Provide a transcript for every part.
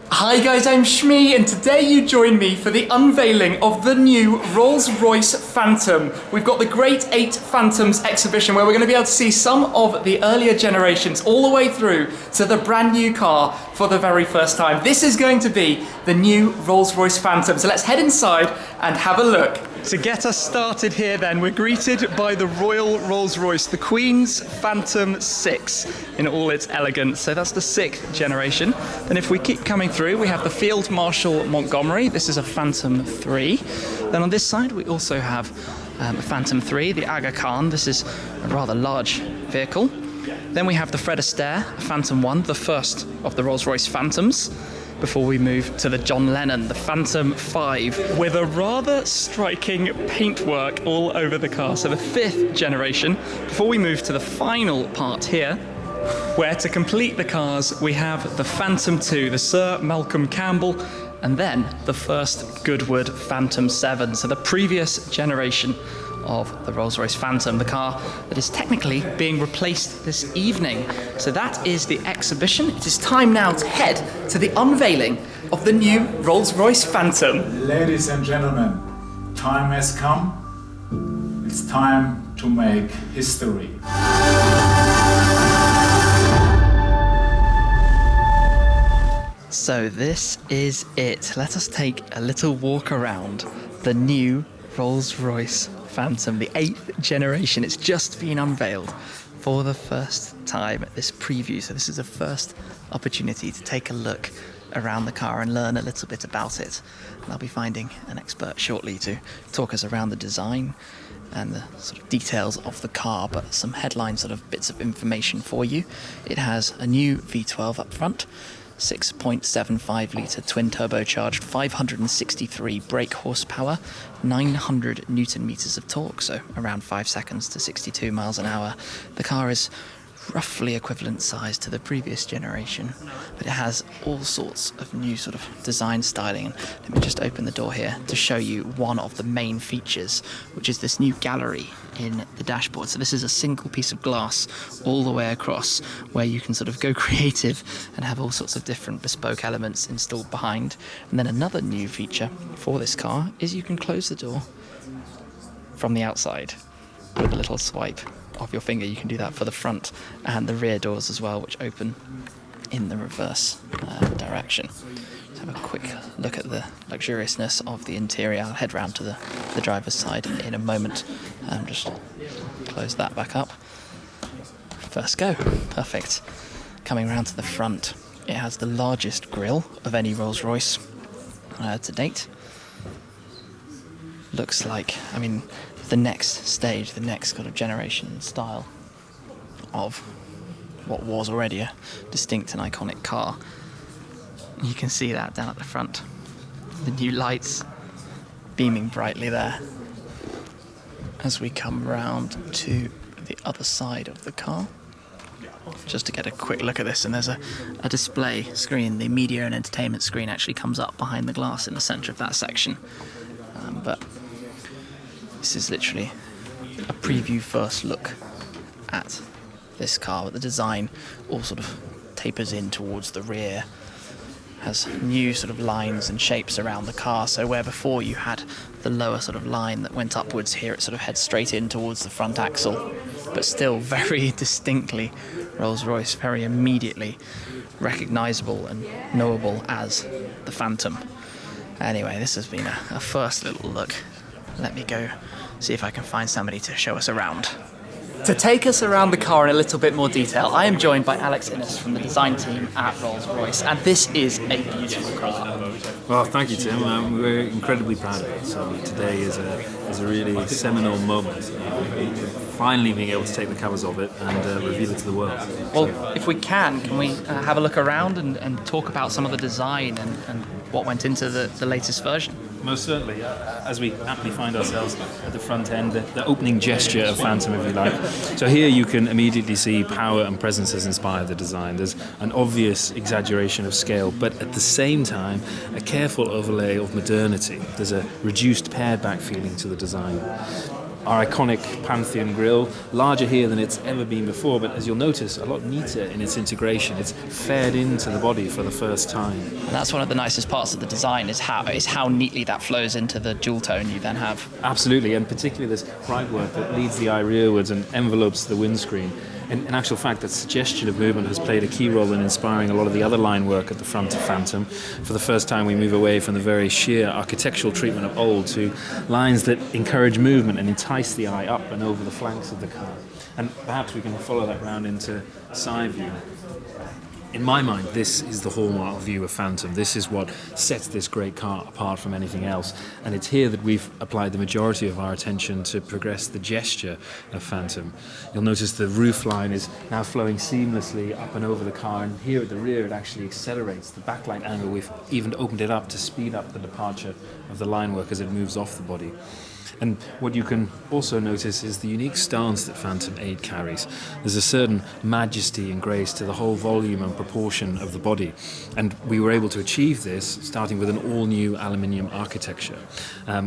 Hi guys, I'm Shmi, and today you join me for the unveiling of the new Rolls-Royce Phantom. We've got the Great 8 Phantoms exhibition where we're going to be able to see some of the earlier generations all the way through to the brand new car for the very first time. This is going to be the new Rolls-Royce Phantom, so let's head inside and have a look. To get us started here then, we're greeted by the Royal Rolls-Royce, the Queen's Phantom 6 in all its elegance. So that's the 6th generation. And if we keep coming through, we have the Field Marshal Montgomery. This is a Phantom 3. Then on this side, we also have a Phantom 3, the Aga Khan. This is a rather large vehicle. Then we have the Fred Astaire, a Phantom 1, the first of the Rolls-Royce Phantoms, before we move to the John Lennon, the Phantom 5, with a rather striking paintwork all over the car. So the 5th generation, before we move to the final part here, where to complete the cars, we have the Phantom 2, the Sir Malcolm Campbell, and then the first Goodwood Phantom 7, so the previous generation of the Rolls-Royce Phantom, the car that is technically being replaced this evening. So that is the exhibition. It is time now to head to the unveiling of the new Rolls-Royce Phantom. Ladies and gentlemen, time has come. It's time to make history. So this is it. Let us take a little walk around the new Rolls-Royce Phantom, the 8th generation. It's just been unveiled for the first time at this preview. So this is the first opportunity to take a look around the car and learn a little bit about it. And I'll be finding an expert shortly to talk us around the design and the sort of details of the car, but some headline sort of bits of information for you. It has a new V12 up front, 6.75 litre twin turbocharged, 563 brake horsepower, 900 newton meters of torque, so around 5 seconds to 62 miles an hour. The car is roughly equivalent size to the previous generation, but it has all sorts of new sort of design styling. And let me just open the door here to show you one of the main features, which is this new gallery in the dashboard. So this is a single piece of glass all the way across where you can sort of go creative and have all sorts of different bespoke elements installed behind. And then another new feature for this car is you can close the door from the outside with a little swipe of your finger. You can do that for the front and the rear doors as well, which open in the reverse direction. Let's have a quick look at the luxuriousness of the interior. I'll head round to the driver's side in a moment and just close that back up. First go. Perfect. Coming round to the front, it has the largest grille of any Rolls-Royce to date. Looks like, I mean, the next stage, the next kind of generation style of what was already a distinct and iconic car. You can see that down at the front. The new lights beaming brightly there. As we come round to the other side of the car, just to get a quick look at this, and there's a display screen. The media and entertainment screen actually comes up behind the glass in the centre of that section. But this is literally a preview first look at this car, but the design all sort of tapers in towards the rear, has new sort of lines and shapes around the car. So where before you had the lower sort of line that went upwards, here it sort of heads straight in towards the front axle, but still very distinctly Rolls-Royce, very immediately recognisable and knowable as the Phantom. Anyway, this has been a first little look. Let me go see if I can find somebody to show us around. To take us around the car in a little bit more detail, I am joined by Alex Innes from the design team at Rolls-Royce, and this is a beautiful car. Well, thank you, Tim. We're incredibly proud of it. So today is a really seminal moment. Finally being able to take the covers of it and reveal it to the world. Well, if we can we have a look around and talk about some of the design and what went into the latest version? Most certainly, as we aptly find ourselves at the front end, the opening gesture of Phantom, if you like. So here you can immediately see power and presence has inspired the design. There's an obvious exaggeration of scale, but at the same time, a careful overlay of modernity. There's a reduced pared back feeling to the design. our iconic Pantheon grille, larger here than it's ever been before, but as you'll notice, a lot neater in its integration. It's fed into the body for the first time. And that's one of the nicest parts of the design is how neatly that flows into the dual tone you then have. Absolutely, and particularly this bright work that leads the eye rearwards and envelopes the windscreen. In actual fact, that suggestion of movement has played a key role in inspiring a lot of the other line work at the front of Phantom. For the first time, we move away from the very sheer architectural treatment of old to lines that encourage movement and entice the eye up and over the flanks of the car. And perhaps we can follow that round into side view. In my mind, this is the hallmark view of Phantom. This is what sets this great car apart from anything else. And it's here that we've applied the majority of our attention to progress the gesture of Phantom. You'll notice the roof line is now flowing seamlessly up and over the car, and here at the rear it actually accelerates the backlight angle. We've even opened it up to speed up the departure of the line work as it moves off the body. And what you can also notice is the unique stance that Phantom 8 carries. There's a certain majesty and grace to the whole volume and proportion of the body. And we were able to achieve this starting with an all-new aluminium architecture.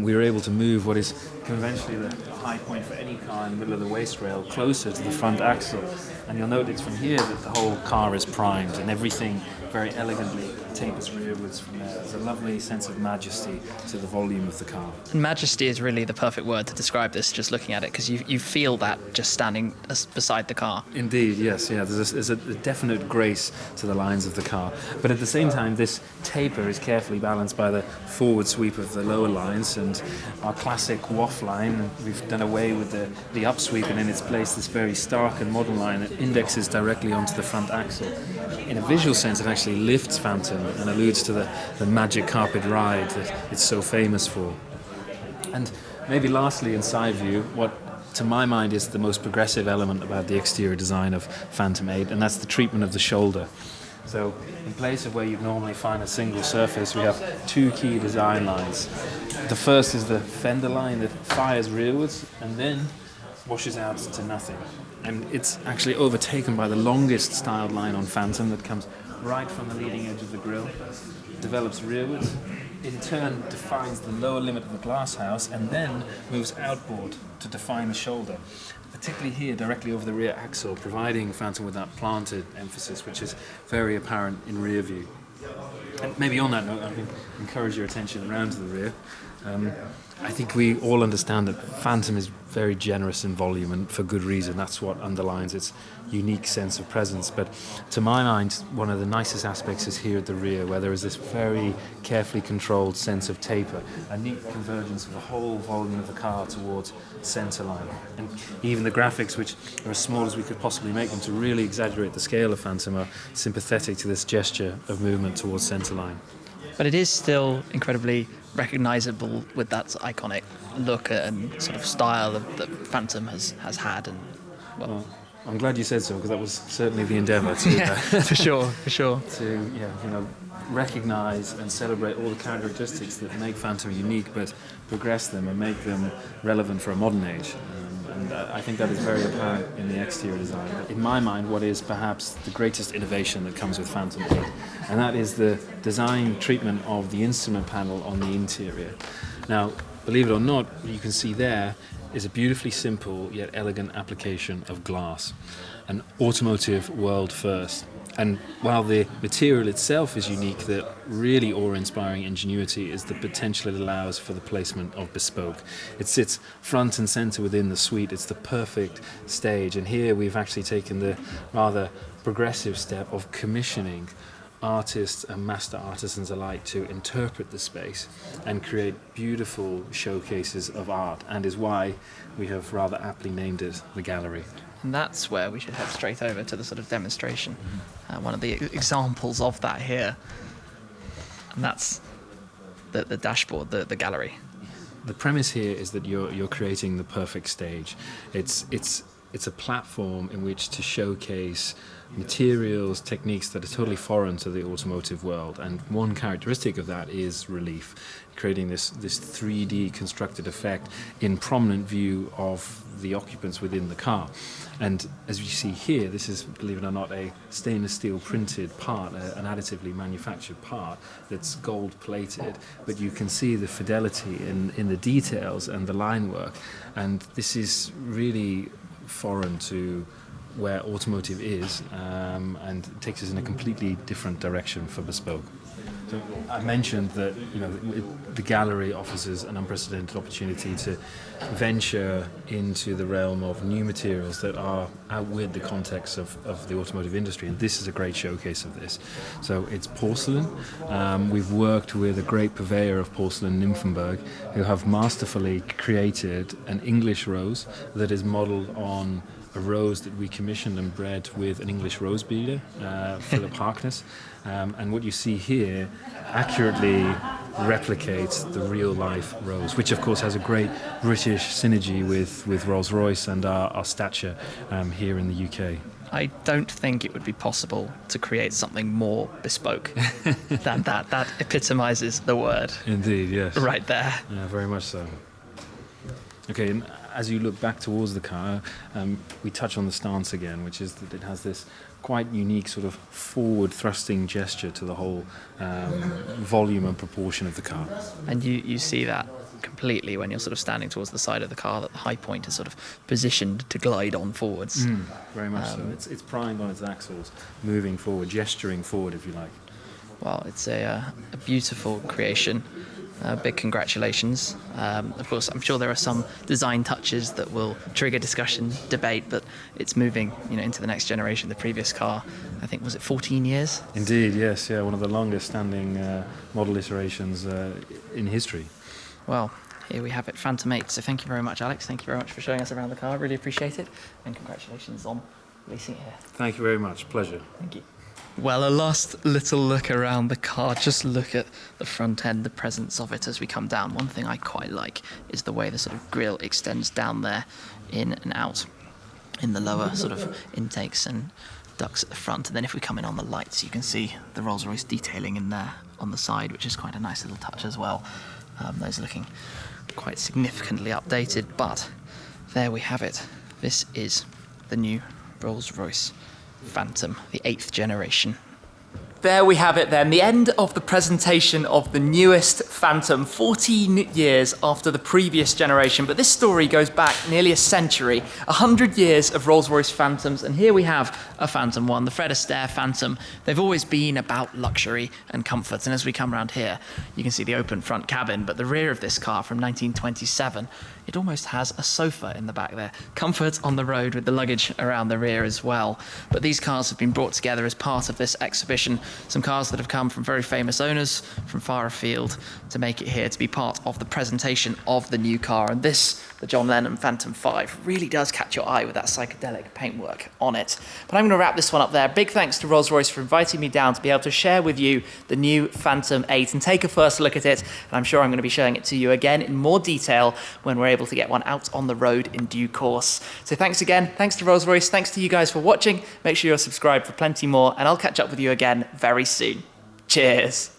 We were able to move what is conventionally the high point for any car in the middle of the waist rail closer to the front axle. And you'll note it's from here that the whole car is primed and everything very elegantly tapers rearwards from there. There's a lovely sense of majesty to the volume of the car. And majesty is really the perfect word to describe this, just looking at it, because you feel that just standing beside the car. Indeed, yes, yeah. There's a definite grace to the lines of the car. But at the same time, this taper is carefully balanced by the forward sweep of the lower lines and our classic waft line. We've done away with the upsweep and in its place this very stark and modern line that indexes directly onto the front axle. In a visual sense, it actually lifts Phantom and alludes to the magic carpet ride that it's so famous for. And maybe lastly, in side view, what to my mind is the most progressive element about the exterior design of Phantom 8, and that's the treatment of the shoulder. So in place of where you'd normally find a single surface, we have two key design lines. The first is the fender line that fires rearwards and then washes out to nothing. And it's actually overtaken by the longest styled line on Phantom that comes right from the leading edge of the grille, develops rearwards, in turn defines the lower limit of the glass house, and then moves outboard to define the shoulder, particularly here directly over the rear axle, providing Phantom with that planted emphasis, which is very apparent in rear view. And maybe on that note, I can encourage your attention around to the rear. I think we all understand that Phantom is very generous in volume, and for good reason. That's what underlines its unique sense of presence. But to my mind, one of the nicest aspects is here at the rear, where there is this very carefully controlled sense of taper, a neat convergence of the whole volume of the car towards centre line. And even the graphics, which are as small as we could possibly make them to really exaggerate the scale of Phantom, are sympathetic to this gesture of movement towards centre line. But it is still incredibly recognisable with that iconic look and sort of style that Phantom has had. And well, I'm glad you said so, because that was certainly the endeavour to yeah, for sure. to recognise and celebrate all the characteristics that make Phantom unique, but progress them and make them relevant for a modern age. And I think that is very apparent in the exterior design. In my mind, what is perhaps the greatest innovation that comes with Phantom 8, and that is the design treatment of the instrument panel on the interior. Now, believe it or not, what you can see there is a beautifully simple yet elegant application of glass, an automotive world first. And while the material itself is unique, the really awe-inspiring ingenuity is the potential it allows for the placement of bespoke. It sits front and centre within the suite. It's the perfect stage. And here we've actually taken the rather progressive step of commissioning artists and master artisans alike to interpret the space and create beautiful showcases of art, and is why we have rather aptly named it the gallery. And that's where we should head straight over to the sort of demonstration. One of the examples of that here, and that's the dashboard, the gallery. The premise here is that you're creating the perfect stage. It's it's a platform in which to showcase materials, techniques that are totally foreign to the automotive world. And one characteristic of that is relief, creating this 3D constructed effect in prominent view of the occupants within the car. And as you see here, this is, believe it or not, a stainless steel printed part, an additively manufactured part that's gold plated, but you can see the fidelity in the details and the line work. And this is really foreign to where automotive is, and it takes us in a completely different direction for bespoke. So I mentioned that the gallery offers us an unprecedented opportunity to venture into the realm of new materials that are outwith the context of the automotive industry, and this is a great showcase of this. So it's porcelain. We've worked with a great purveyor of porcelain, Nymphenburg, who have masterfully created an English rose that is modelled on a rose that we commissioned and bred with an English rose breeder, Philip Harkness. And what you see here accurately replicates the real-life rose, which of course has a great British synergy with Rolls-Royce and our stature here in the UK. I don't think it would be possible to create something more bespoke than that. That epitomizes the word. Indeed, yes. Right there. Yeah, very much so. Okay, and as you look back towards the car, we touch on the stance again, which is that it has this quite unique sort of forward thrusting gesture to the whole volume and proportion of the car. And you see that completely when you're sort of standing towards the side of the car, that the high point is sort of positioned to glide on forwards. Very much so. It's primed on its axles, moving forward, gesturing forward, if you like. Well, it's a beautiful creation. Big congratulations. Of course, I'm sure there are some design touches that will trigger discussion, debate, but it's moving, into the next generation. The previous car, I think, was it 14 years? Indeed, yes, yeah, one of the longest standing model iterations in history. Well, here we have it, Phantom 8. So thank you very much, Alex. Thank you very much for showing us around the car. I really appreciate it. And congratulations on releasing it here. Thank you very much. Pleasure. Thank you. Well, a last little look around the car. Just look at the front end, the presence of it as we come down. One thing I quite like is the way the sort of grille extends down there, in and out, in the lower sort of intakes and ducts at the front. And then if we come in on the lights, you can see the Rolls-Royce detailing in there on the side, which is quite a nice little touch as well. Those are looking quite significantly updated, but there we have it. This is the new Rolls-Royce Phantom, the 8th generation. There we have it then, the end of the presentation of the newest Phantom, 14 years after the previous generation. But this story goes back nearly a century, 100 years of Rolls-Royce Phantoms, and here we have a Phantom 1, the Fred Astaire Phantom. They've always been about luxury and comfort, and as we come around here, you can see the open front cabin, but the rear of this car from 1927, it almost has a sofa in the back there. Comfort on the road with the luggage around the rear as well. But these cars have been brought together as part of this exhibition. Some cars that have come from very famous owners from far afield to make it here to be part of the presentation of the new car. And this, the John Lennon Phantom 5, really does catch your eye with that psychedelic paintwork on it. But I'm going to wrap this one up there. Big thanks to Rolls-Royce for inviting me down to be able to share with you the new Phantom 8 and take a first look at it. And I'm sure I'm going to be showing it to you again in more detail when we're able to get one out on the road in due course. So thanks again. Thanks to Rolls-Royce. Thanks to you guys for watching. Make sure you're subscribed for plenty more, and I'll catch up with you again very soon. Cheers.